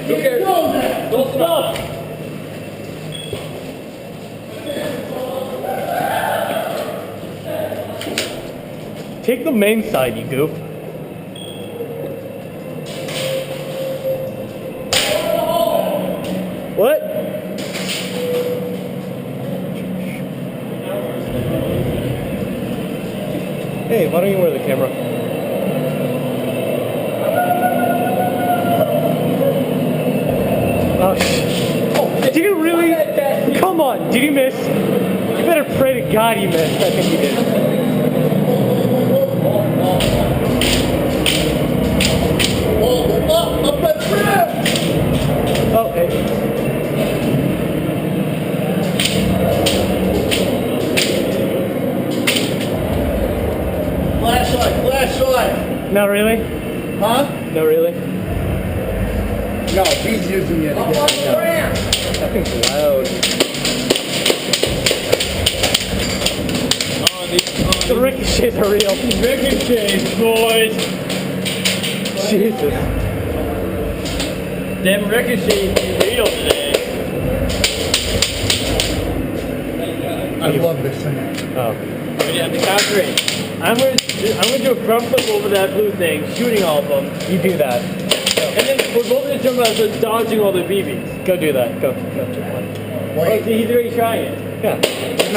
Who cares? Don't stop! Take the main side, you goof. What? Hey, why don't you wear the camera? Oh, did you really? Come on, did you miss? You better pray to God you missed. I think you did. Oh, hey. Flashlight. Not really? Huh? Not really? No, he's using it again. That thing's loud. The ricochets are real. Ricochets, boys! Jesus. Them ricochets be real today. I love this thing. Oh. Yeah, the count three. I'm gonna do a front flip over that blue thing, shooting all of them. You do that. And then we're both gonna jump out, so dodging all the BBs. Go do that. Go. Oh, he's already trying it. Yeah.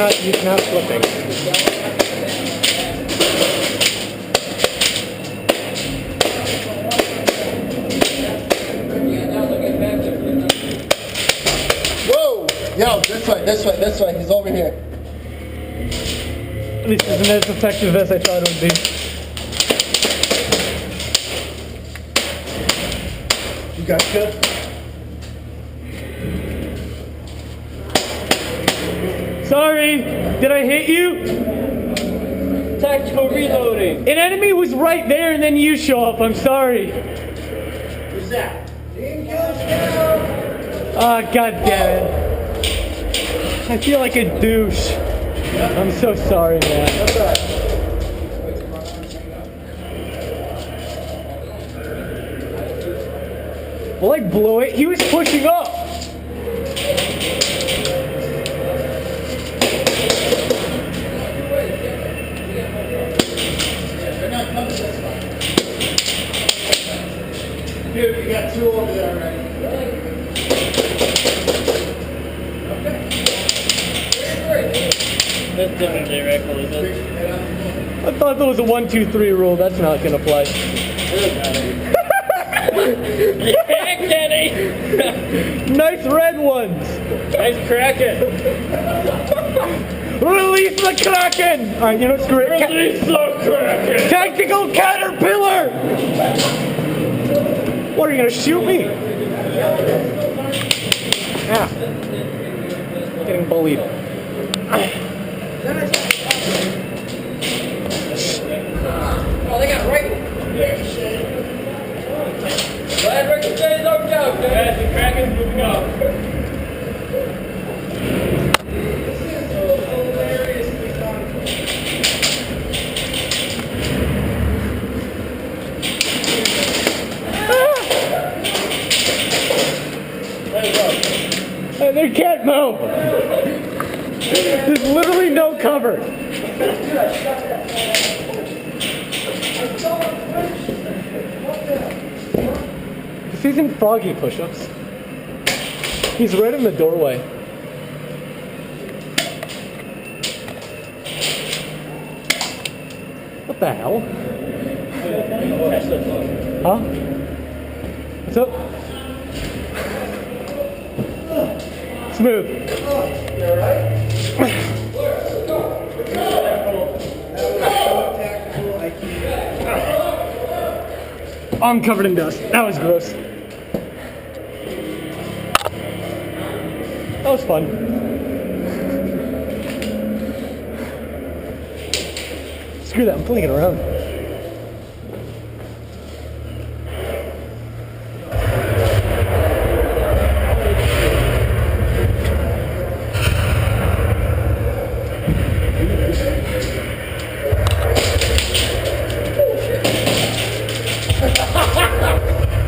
He's not flipping. Whoa! Yo, this way. He's over here. This isn't as effective as I thought it would be. You got good? Sorry! Did I hit you? Tactical reloading. An enemy was right there and then you show up. I'm sorry. Who's that? Ah, god damn it. I feel like a douche. I'm so sorry, man. That's all right. Well, I blew it. He was pushing up. They're not coming this way. Dude, you got two over there already. That's definitely rifle, is it? I thought there was a 1, 2, 3 rule. That's not gonna play. Yeah, Kenny! Nice red ones. Nice Kraken! Release the Kraken. All right, you know, screw it. Release the Kraken! Tactical caterpillar. What, are you gonna shoot me? Ah. Getting bullied. Oh, they got right. Glad Ricochet is over now. Yeah, the Kraken's moving up. This is so hilariously fun. They can't move. There's literally no cover. This isn't froggy push-ups. He's right in the doorway. What the hell? Huh? What's up? Smooth. I'm covered in dust. That was gross. That was fun. Screw that, I'm playing it around.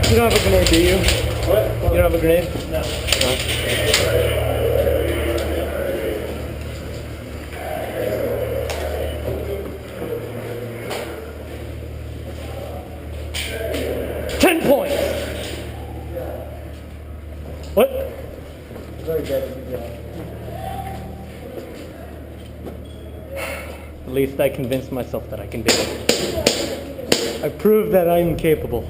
You don't have a grenade, do you? What? You a grenade? No. $10 points. What? Very good. At least I convinced myself that I can do it. I proved that I'm capable.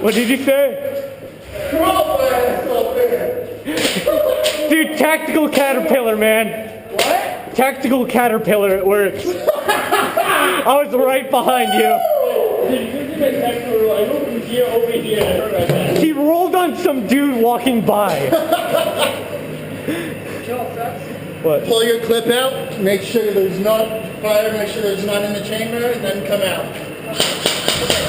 What did you say? Dude, tactical caterpillar, man. What? Tactical caterpillar, it works. I was right behind you. He rolled on some dude walking by. What? Pull your clip out, make sure there's not fire, make sure there's not in the chamber, and then come out.